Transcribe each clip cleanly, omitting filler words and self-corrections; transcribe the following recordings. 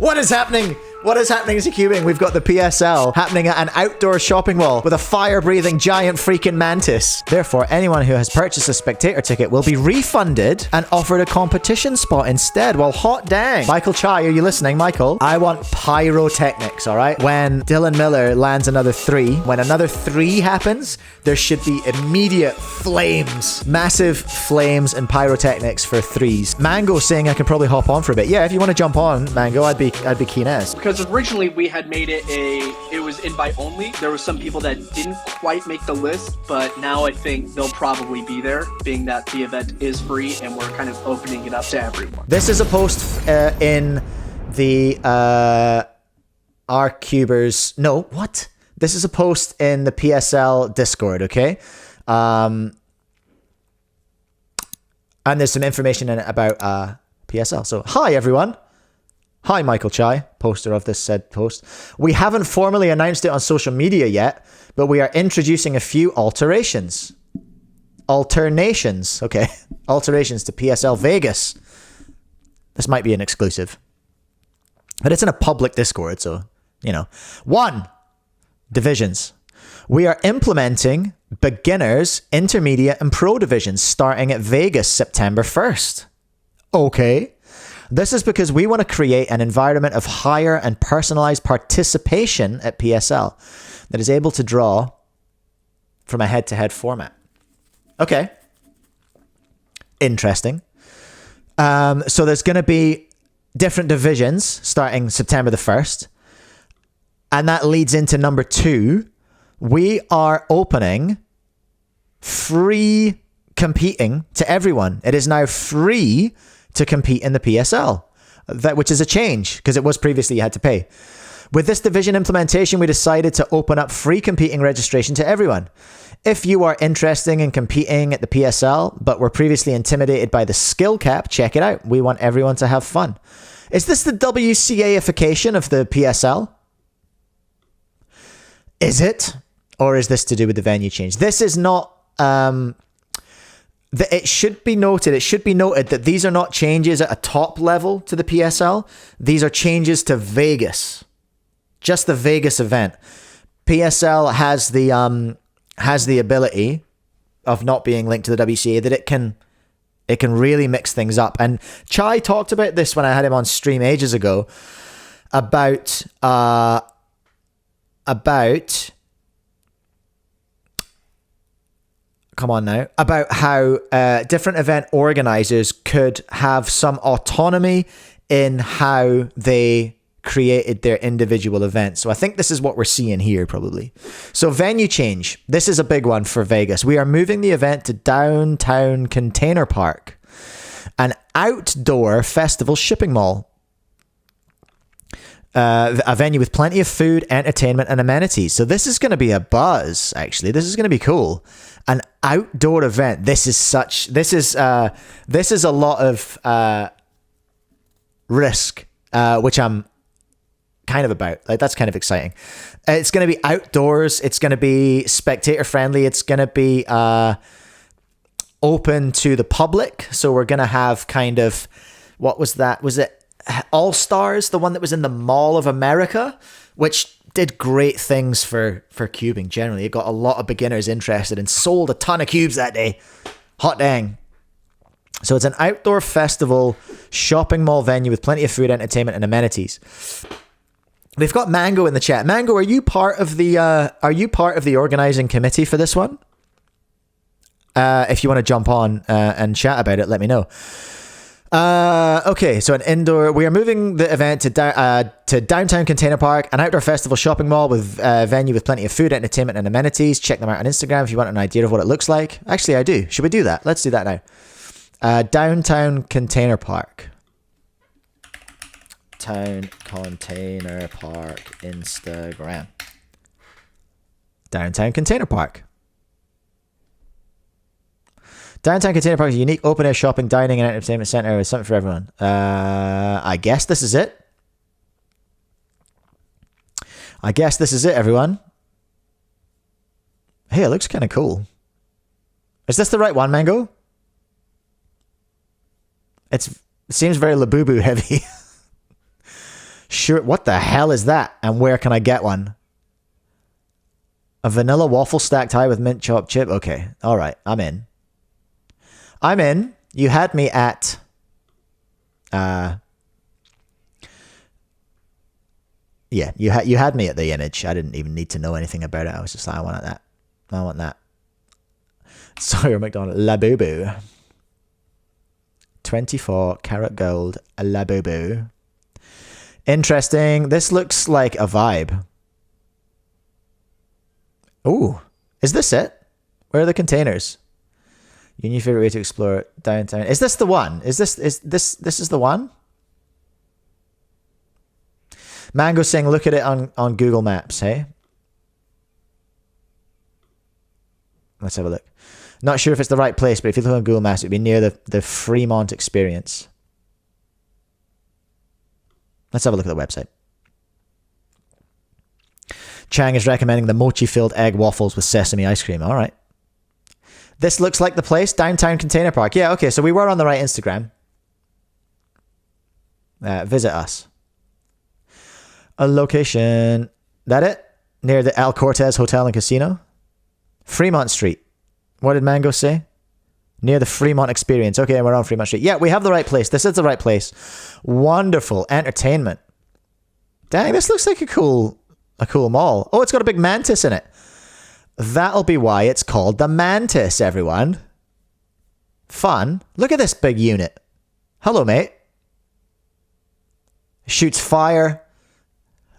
What is happening? What is happening to cubing? We've got the PSL happening at an outdoor shopping mall with a fire-breathing giant freaking mantis. Therefore, anyone who has purchased a spectator ticket will be refunded and offered a competition spot instead. Well, hot dang. Michael Chai, are you listening, Michael? I want pyrotechnics, all right? When Dylan Miller lands another 3, when another 3 happens, there should be immediate flames. Massive flames and pyrotechnics for 3s. Mango saying I can probably hop on for a bit. Yeah, if you want to jump on, Mango, I'd be keen as. Because originally we had made it was invite only. There were some people that didn't quite make the list, but now I think they'll probably be there, being that the event is free and we're kind of opening it up to everyone. This is a post in the R-Cubers. No, what? This is a post in the PSL Discord, okay? And there's some information in it about PSL. So, hi everyone. Hi, Michael Chai, poster of this said post. We haven't formally announced it on social media yet, but we are introducing a few alterations. Alternations, okay. Alterations to PSL Vegas. This might be an exclusive. But it's in a public Discord, so, you know. 1. Divisions. We are implementing beginners, intermediate, and pro divisions starting at Vegas September 1st. Okay. This is because we want to create an environment of higher and personalized participation at PSL that is able to draw from a head-to-head format. Okay. Interesting. So there's going to be different divisions starting September the 1st. And that leads into number 2. We are opening free competing to everyone. It is now free to compete in the PSL, which is a change because it was previously you had to pay. With this division implementation, we decided to open up free competing registration to everyone. If you are interested in competing at the PSL, but were previously intimidated by the skill cap, check it out. We want everyone to have fun. Is this the WCA-ification of the PSL? Is it? Or is this to do with the venue change? This is not... It should be noted that these are not changes at a top level to the PSL. These are changes to Vegas. Just the Vegas event. PSL has the ability of not being linked to the WCA that it can really mix things up. And Chai talked about this when I had him on stream ages ago about come on now, about how different event organizers could have some autonomy in how they created their individual events. So I think this is what we're seeing here probably. So venue change. This is a big one for Vegas. We are moving the event to Downtown Container Park, an outdoor festival shipping mall. A venue with plenty of food, entertainment, and amenities. So this is going to be a buzz, actually. This is going to be cool. An outdoor event. This is a lot of risk, which I'm kind of about. Like, that's kind of exciting. It's going to be outdoors. It's going to be spectator friendly. It's going to be open to the public. So we're going to have kind of, what was that? Was it All Stars, the one that was in the Mall of America, which did great things for cubing generally. It got a lot of beginners interested and sold a ton of cubes that day. Hot dang. So it's an outdoor festival shopping mall venue with plenty of food, entertainment, and amenities. We've got Mango in the chat. Mango, are you part of the organizing committee for this one? If you want to jump on and chat about it, let me know. Okay, so we are moving the event to Downtown Container Park, an outdoor festival shopping mall with venue with plenty of food, entertainment, and amenities. Check them out on Instagram if you want an idea of what it looks like. Actually, I do. Should we do that? Let's do that now. Downtown Container Park. Town Container Park Instagram. Downtown Container Park. Downtown Container Park is a unique open-air shopping, dining, and entertainment center with something for everyone. I guess this is it. Everyone. Hey, it looks kind of cool. Is this the right one, Mango? It seems very Labubu heavy. sure. What the hell is that? And where can I get one? A vanilla waffle stacked high with mint chopped chip. Okay. All right. I'm in. You had me at... Yeah, you had me at the image. I didn't even need to know anything about it. I was just like, I want that. I want that. Sorry, McDonald. La Boo Boo. 24 karat gold. La Boo Boo. Interesting. This looks like a vibe. Ooh. Is this it? Where are the containers? Your new favorite way to explore downtown. Is this the one? Is this the one? Mango saying, look at it on Google Maps, hey? Let's have a look. Not sure if it's the right place, but if you look on Google Maps, it'd be near the Fremont Experience. Let's have a look at the website. Chang is recommending the mochi-filled egg waffles with sesame ice cream. All right. This looks like the place, Downtown Container Park. Yeah, okay, so we were on the right Instagram. Visit us. A location. That it? Near the El Cortez Hotel and Casino? Fremont Street. What did Mango say? Near the Fremont Experience. Okay, we're on Fremont Street. Yeah, we have the right place. This is the right place. Wonderful entertainment. Dang, this looks like a cool mall. Oh, it's got a big mantis in it. That'll be why it's called the Mantis, everyone. Fun. Look at this big unit. Hello, mate. Shoots fire.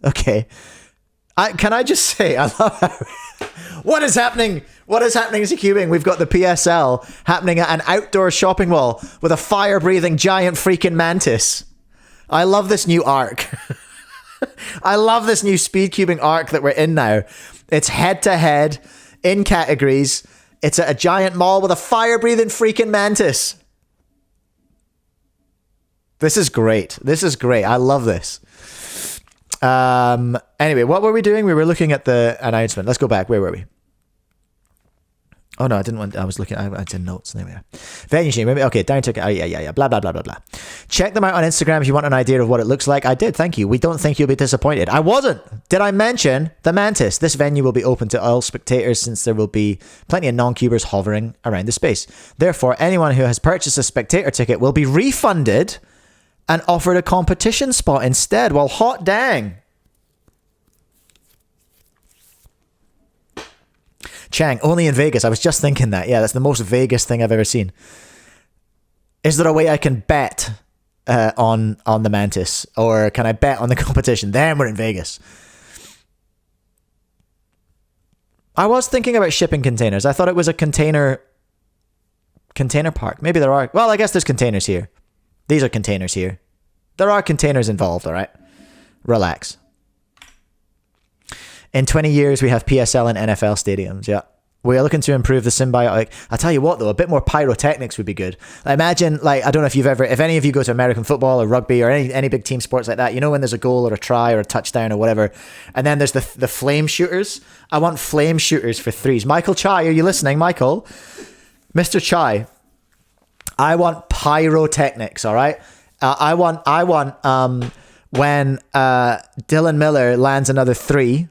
Okay. Can I just say, I love how... What is happening? What is happening to cubing? We've got the PSL happening at an outdoor shopping mall with a fire-breathing giant freaking mantis. I love this new arc. I love this new speedcubing arc that we're in now. It's head-to-head in categories. It's at a giant mall with a fire-breathing freaking mantis. This is great. This is great. I love this. Anyway, what were we doing? We were looking at the announcement. Let's go back. Where were we? Oh no, I didn't want. I was looking. I did notes. There we are. Venue shame. Okay, down to. Yeah. Blah blah blah blah blah. Check them out on Instagram if you want an idea of what it looks like. I did. Thank you. We don't think you'll be disappointed. I wasn't. Did I mention the Mantis? This venue will be open to all spectators since there will be plenty of non-cubers hovering around the space. Therefore, anyone who has purchased a spectator ticket will be refunded and offered a competition spot instead. Well, hot dang. Chang, only in Vegas. I was just thinking that. Yeah, that's the most Vegas thing I've ever seen. Is there a way I can bet on the Mantis? Or can I bet on the competition? Then we're in Vegas. I was thinking about shipping containers. I thought it was a container park. Maybe there are. Well, I guess there's containers here. These are containers here. There are containers involved, all right? Relax. In 20 years, we have PSL and NFL stadiums, yeah. We are looking to improve the symbiotic. I'll tell you what, though, a bit more pyrotechnics would be good. Imagine, like, I don't know if any of you go to American football or rugby or any big team sports like that, you know when there's a goal or a try or a touchdown or whatever, and then there's the flame shooters. I want flame shooters for threes. Michael Chai, are you listening, Michael? Mr. Chai, I want pyrotechnics, all right? I want when Dylan Miller lands another three,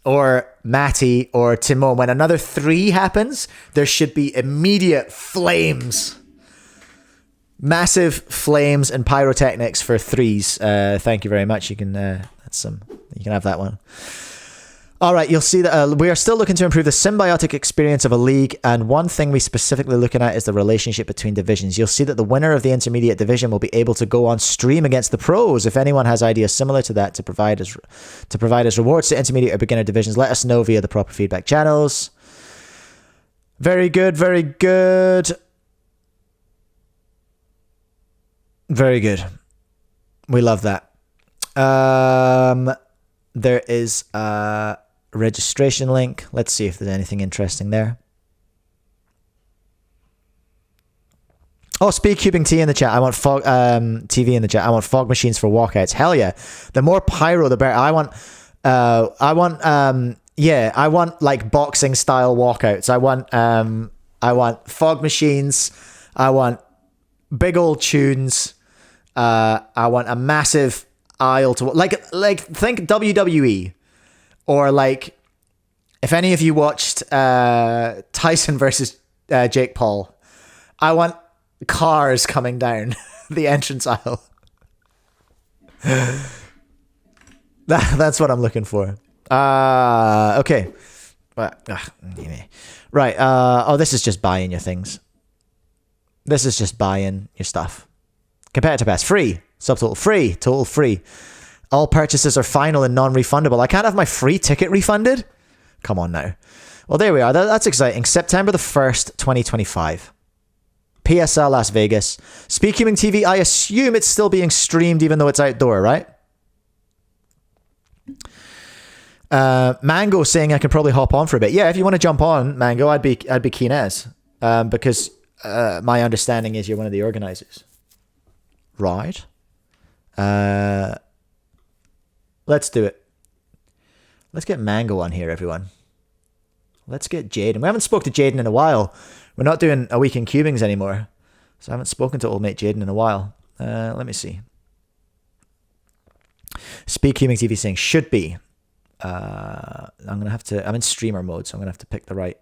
or Matty or Timon, when another three happens, there should be immediate flames. Massive flames and pyrotechnics for threes. Thank you very much. You can you can have that one. All right, you'll see that we are still looking to improve the symbiotic experience of a league, and one thing we specifically looking at is the relationship between divisions. You'll see that the winner of the intermediate division will be able to go on stream against the pros. If anyone has ideas similar to that to provide as rewards to intermediate or beginner divisions, let us know via the proper feedback channels. Very good, very good. Very good. We love that. There is a registration link. Let's see if there's anything interesting there. Oh, speedcubing T in the chat. I want fog TV in the chat. I want fog machines for walkouts. Hell yeah! The more pyro, the better. I want like boxing style walkouts. I want fog machines. I want big old tunes. I want a massive aisle to think WWE, or like if any of you watched Tyson versus Jake Paul. I want cars coming down the entrance aisle. That's what I'm looking for. Okay. Right. This is just buying your things. This is just buying your stuff. Competitor pass free. Subtotal free. Total free. All purchases are final and non-refundable. I can't have my free ticket refunded? Come on now. Well, there we are. That's exciting. September the 1st, 2025. PSL Las Vegas. Speedcubing TV, I assume it's still being streamed even though it's outdoor, right? Mango saying I can probably hop on for a bit. Yeah, if you want to jump on, Mango, I'd be keen as. Because my understanding is you're one of the organizers. Right. Let's do it. Let's get Mango on here, everyone. Let's get Jaden. We haven't spoke to Jaden in a while. We're not doing a week in cubings anymore. So I haven't spoken to old mate Jaden in a while. Let me see. Speedcubing TV saying should be. I'm in streamer mode, so I'm going to have to pick the right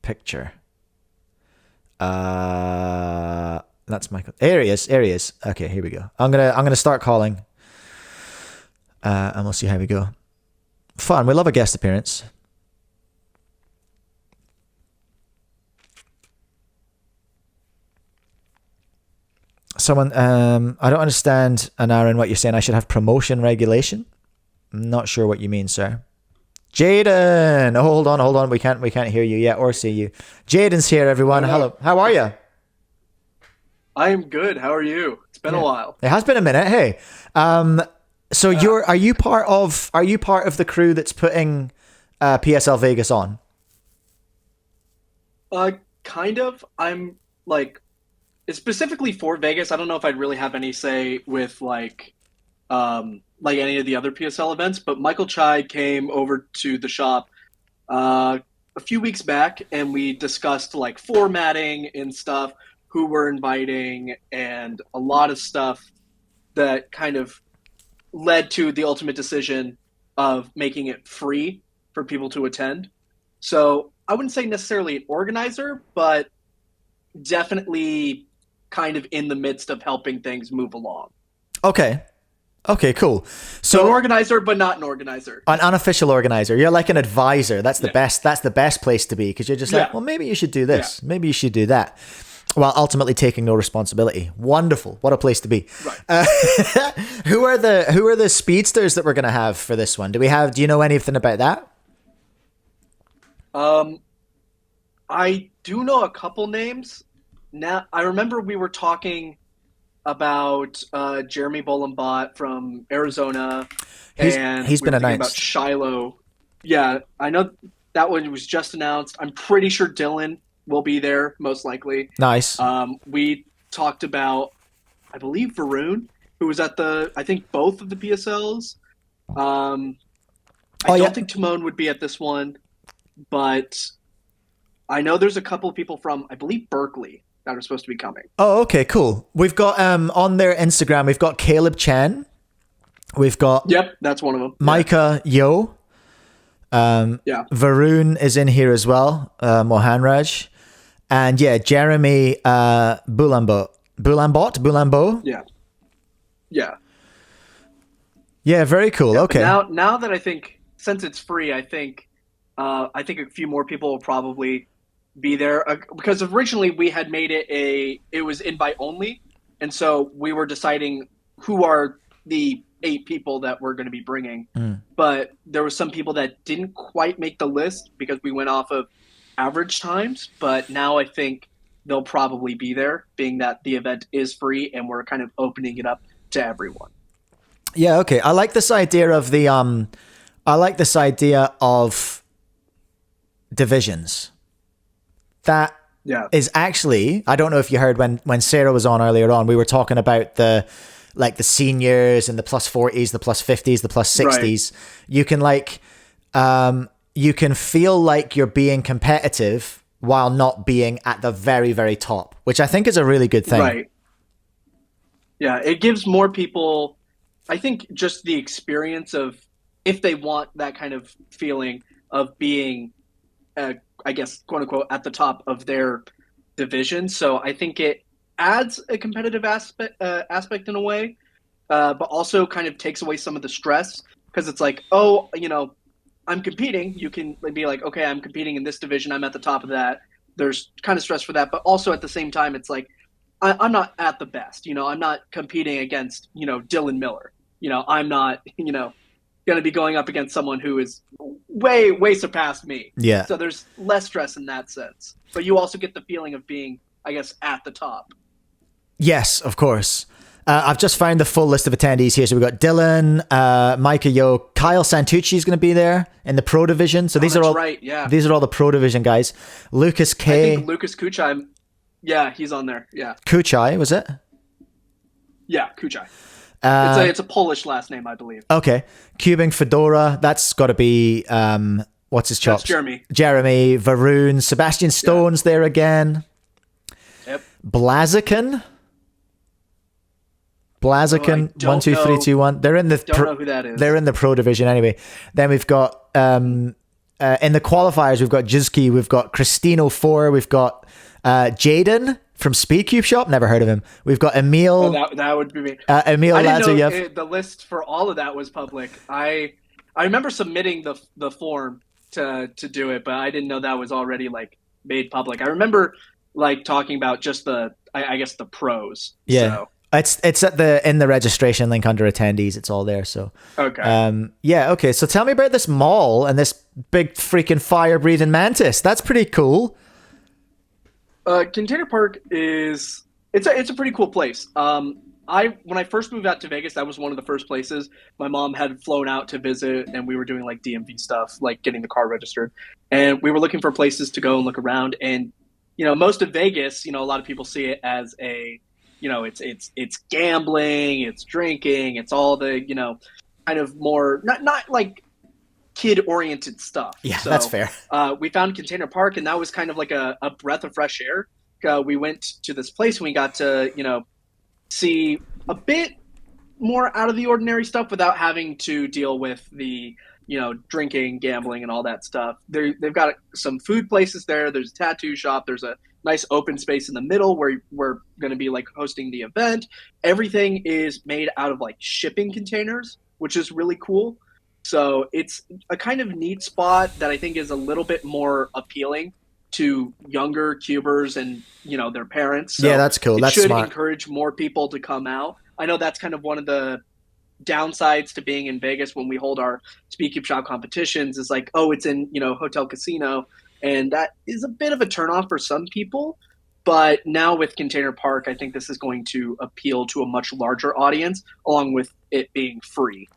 picture. That's Michael. There he is. Okay, here we go. I'm gonna start calling. And we'll see how we go. Fun. We love a guest appearance. Someone, I don't understand, Anarin, what you're saying. I should have promotion regulation. I'm not sure what you mean, sir. Jaden, hold on. We can't hear you yet or see you. Jaden's here, everyone. Hello. How are you? I am good. How are you? It's been a while. It has been a minute. Hey, so are you part of the crew that's putting PSL Vegas on? Kind of. I'm like. It's specifically for Vegas. I don't know if I'd really have any say with like any of the other PSL events, but Michael Chai came over to the shop a few weeks back and we discussed like formatting and stuff, who we're inviting, and a lot of stuff that kind of led to the ultimate decision of making it free for people to attend. So I wouldn't say necessarily an organizer, but definitely kind of in the midst of helping things move along. Okay, cool. So an organizer, but not an organizer. An unofficial organizer. You're like an advisor. That's the best. That's the best place to be, because you're just like, well, maybe you should do this. Yeah. Maybe you should do that. While ultimately taking no responsibility. Wonderful. What a place to be. Right. Who are the speedsters that we're going to have for this one? Do you know anything about that? I do know a couple names. Now, I remember we were talking about Jeremy Bollenbot from Arizona, and he's been announced. About Shiloh. Yeah, I know that one was just announced. I'm pretty sure Dylan will be there, most likely. Nice. We talked about, I believe, Varun, who was at I think both of the PSLs. I don't think Timon would be at this one, but I know there's a couple of people from, I believe, Berkeley that are supposed to be coming. Oh, okay, cool. We've got on their Instagram, we've got Caleb Chen. We've got that's one of them. Micah Yo. Varun is in here as well. Mohanraj. And Jeremy Boulambo. Yeah, very cool. Okay. Now that I think, since it's free, I think a few more people will probably be there, because originally we had made it was invite only, and so we were deciding who are the 8 people that we're going to be bringing. But there were some people that didn't quite make the list because we went off of average times, but now I think they'll probably be there, being that the event is free and we're kind of opening it up to everyone. Yeah, okay. I like this idea of divisions. That is actually, I don't know if you heard when Sarah was on earlier on, we were talking about the seniors and the plus 40s, the plus 50s, the plus 60s. Right. You can you can feel like you're being competitive while not being at the very, very top, which I think is a really good thing. Right. Yeah, it gives more people, I think, just the experience of if they want that kind of feeling of being, uh, I guess, quote unquote, at the top of their division. So I think it adds a competitive aspect in a way, but also kind of takes away some of the stress because it's like, oh, I'm competing. You can be like, okay, I'm competing in this division. I'm at the top of that. There's kind of stress for that, but also at the same time, it's like I'm not at the best. I'm not competing against Dylan Miller. I'm not going to be going up against someone who is way surpassed me. Yeah. So there's less stress in that sense, but you also get the feeling of being, I guess, at the top. Yes, of course. I've just found the full list of attendees here. So we've got Dylan, Micah Yo, Kyle Santucci is going to be there in the pro division. So these are all right. Yeah, these are all the pro division guys. Lucas K. I think Lucas Kuchai. Yeah, he's on there. Yeah, Kuchai, was it? Yeah, Kuchai. It's a Polish last name, I believe. Okay, Cubing Fedora. That's got to be what's his chops? That's Jeremy. Jeremy Varoon, Sebastian Stone's there again. Yep. Blaziken. 1, 2, 3, 2, 1. They're in the don't know who that is. They're in the pro division anyway. Then we've got in the qualifiers we've got Jizki, we've got Christino4, we've got Jaden from Speedcube Shop. Never heard of him. We've got Emil. Oh, that would be me. Emil I didn't know Lazarev. the list for all of that was public. I remember submitting the form to do it, but I didn't know that was already like made public. I remember like talking about just I guess the pros. Yeah. So. It's at in the registration link under attendees. It's all there. So okay. Yeah. Okay. So tell me about this mall and this big freaking fire breathing mantis. That's pretty cool. Container Park it's a pretty cool place. When I first moved out to Vegas, that was one of the first places my mom had flown out to visit, and we were doing like DMV stuff, like getting the car registered, and we were looking for places to go and look around. And most of Vegas, a lot of people see it as a it's gambling, it's drinking, it's all the, kind of more, not like kid-oriented stuff. Yeah, so, that's fair. We found Container Park, and that was kind of like a breath of fresh air. We went to this place, and we got to, see a bit more out of the ordinary stuff without having to deal with the, drinking, gambling, and all that stuff. They've got some food places there. There's a tattoo shop. There's a nice open space in the middle where we're going to be like hosting the event. Everything is made out of like shipping containers, which is really cool. So it's a kind of neat spot that I think is a little bit more appealing to younger cubers and, their parents. So yeah, that's cool. That's should smart. encourage more people to come out. I know that's kind of one of the downsides to being in Vegas when we hold our Speedcube Shop competitions is like, oh, it's in, Hotel Casino. And that is a bit of a turnoff for some people. But now with Container Park, I think this is going to appeal to a much larger audience, along with it being free.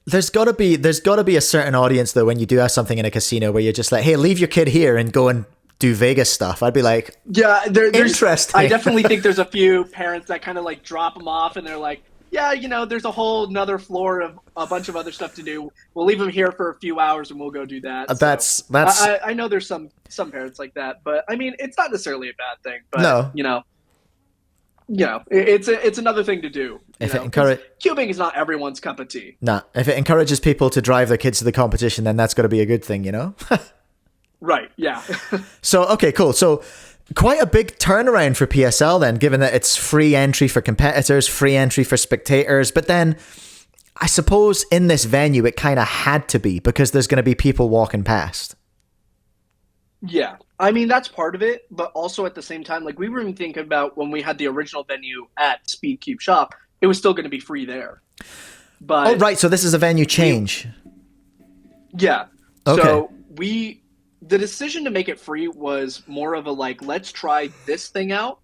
There's got to be a certain audience though when you do have something in a casino where you're just like, hey, leave your kid here and go and do Vegas stuff. I'd be like, yeah, there's interesting. I definitely think there's a few parents that kind of like drop them off and they're like, yeah, there's a whole another floor of a bunch of other stuff to do. We'll leave them here for a few hours and we'll go do that. That's. I know there's some parents like that, but I mean, it's not necessarily a bad thing. But, no. It's another thing to do. If it encourages, cubing is not everyone's cup of tea. Nah, if it encourages people to drive their kids to the competition, then that's got to be a good thing, Right. Yeah. So okay, cool. So quite a big turnaround for PSL then, given that it's free entry for competitors, free entry for spectators. But then, I suppose in this venue it kind of had to be because there's going to be people walking past. Yeah. I mean, that's part of it, but also at the same time, like we were even thinking about when we had the original venue at Speedcube Shop, it was still going to be free there. But right, so this is a venue change. Yeah. Okay. So the decision to make it free was more of a like, let's try this thing out,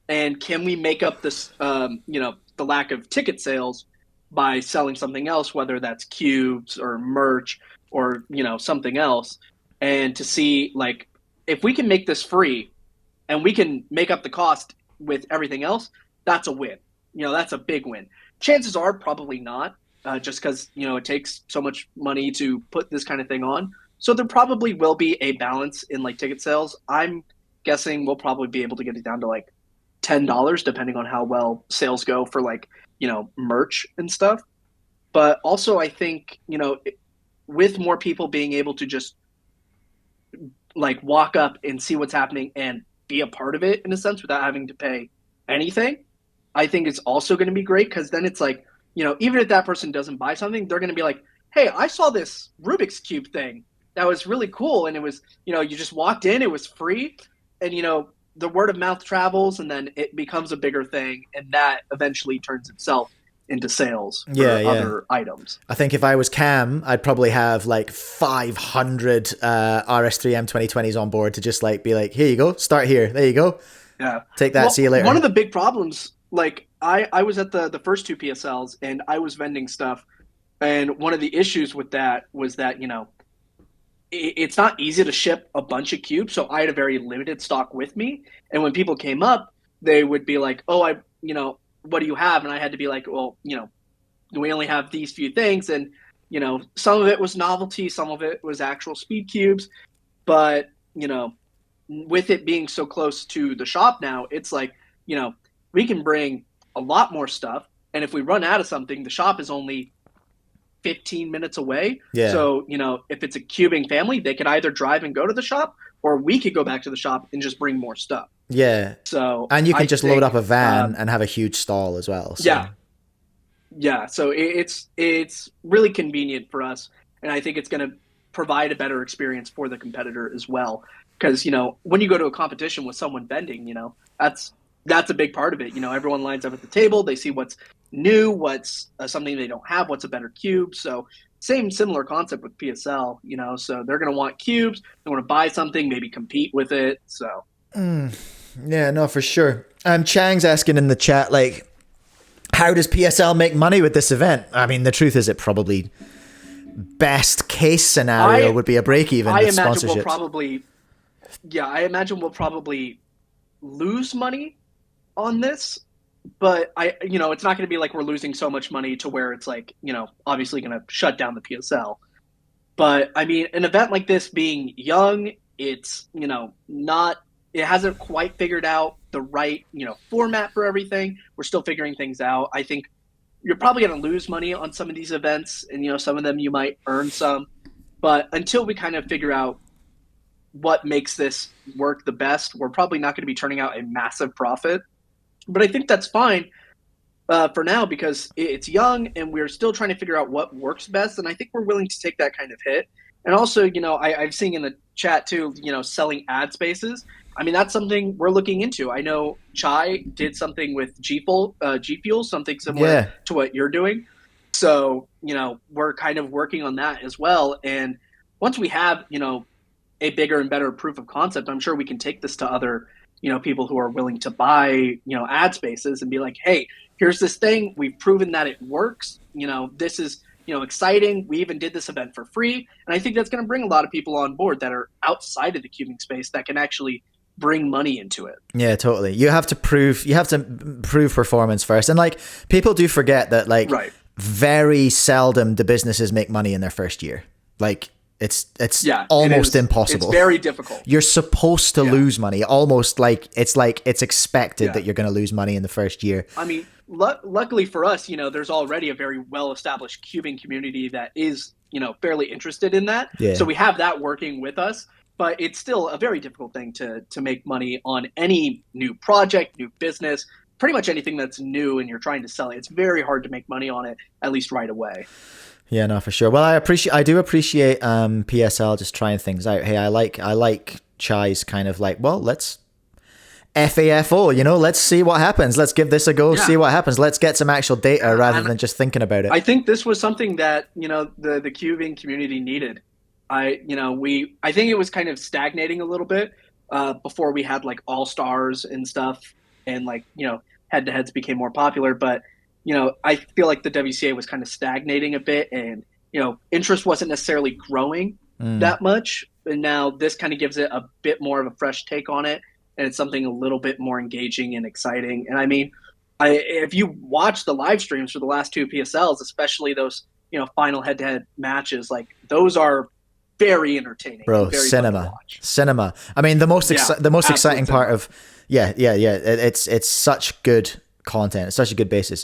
and can we make up this, the lack of ticket sales by selling something else, whether that's cubes or merch or something else, and to see like, if we can make this free and we can make up the cost with everything else, that's a win. That's a big win. Chances are probably not, just because, it takes so much money to put this kind of thing on. So there probably will be a balance in like ticket sales. I'm guessing we'll probably be able to get it down to like $10 depending on how well sales go for like, merch and stuff. But also I think, with more people being able to just like walk up and see what's happening and be a part of it in a sense without having to pay anything, I think it's also going to be great because then it's like, even if that person doesn't buy something, they're going to be like, hey, I saw this Rubik's Cube thing that was really cool. And it was, you just walked in, it was free. And, the word of mouth travels and then it becomes a bigger thing. And that eventually turns itself into sales for other items. I think if I was Cam, I'd probably have like 500 RS3 M2020s on board to just like be like, here you go, start here, there you go. Yeah. Take that, see you later. One of the big problems, like I was at the first two PSLs and I was vending stuff. And one of the issues with that was that, it's not easy to ship a bunch of cubes. So I had a very limited stock with me. And when people came up, they would be like, oh, what do you have? And I had to be like, well, we only have these few things. And, some of it was novelty, some of it was actual speed cubes. But, with it being so close to the shop now, it's like, we can bring a lot more stuff. And if we run out of something, the shop is only 15 minutes away. Yeah. So, if it's a cubing family, they could either drive and go to the shop or we could go back to the shop and just bring more stuff. Yeah. So, and you can just load up a van and have a huge stall as well. So. Yeah. Yeah. So it's really convenient for us. And I think it's going to provide a better experience for the competitor as well. Because, when you go to a competition with someone vending, that's a big part of it. Everyone lines up at the table. They see what's new, what's something they don't have, what's a better cube. So similar concept with PSL, so they're going to want cubes. They want to buy something, maybe compete with it. So. Yeah, no, for sure. Chang's asking in the chat, like, how does PSL make money with this event? I mean, the truth is it probably best case scenario would be a break even with sponsorships. I imagine we'll probably lose money on this, but it's not going to be like we're losing so much money to where it's like, obviously going to shut down the PSL. But I mean, an event like this being young, it's, it hasn't quite figured out the right, format for everything. We're still figuring things out. I think you're probably going to lose money on some of these events and, some of them you might earn some, but until we kind of figure out what makes this work the best, we're probably not going to be turning out a massive profit. But I think that's fine for now because it's young and we're still trying to figure out what works best. And I think we're willing to take that kind of hit. And also, I've seen in the chat too, selling ad spaces. I mean, that's something we're looking into. I know Chai did something with G Fuel, something similar to what you're doing. So, we're kind of working on that as well. And once we have, a bigger and better proof of concept, I'm sure we can take this to other, people who are willing to buy, ad spaces and be like, hey, here's this thing. We've proven that it works. This is, exciting. We even did this event for free. And I think that's going to bring a lot of people on board that are outside of the cubing space that can actually bring money into it. Yeah, totally. You have to prove performance first. And like people do forget that very seldom do businesses make money in their first year. Like it's almost impossible. It's very difficult. You're supposed to lose money. Almost like it's expected that you're going to lose money in the first year. I mean, luckily for us, there's already a very well-established cubing community that is, fairly interested in that. Yeah. So we have that working with us, but it's still a very difficult thing to make money on any new project, new business, pretty much anything that's new and you're trying to sell it. It's very hard to make money on it, at least right away. Yeah, no, for sure. Well, I do appreciate PSL just trying things out. Hey, I like Chai's kind of like, well, let's FAFO, let's see what happens. Let's give this a go, see what happens. Let's get some actual data rather than just thinking about it. I think this was something that, the cubing community needed. I think it was kind of stagnating a little bit before we had like all stars and stuff and like, head to heads became more popular, but I feel like the WCA was kind of stagnating a bit and, interest wasn't necessarily growing that much. And now this kind of gives it a bit more of a fresh take on it. And it's something a little bit more engaging and exciting. And I mean, if you watch the live streams for the last two PSLs, especially those, final head-to-head matches, like those are very entertaining. Bro, cinema. I mean, the most exciting part of, Yeah. It's such good content. It's such a good basis.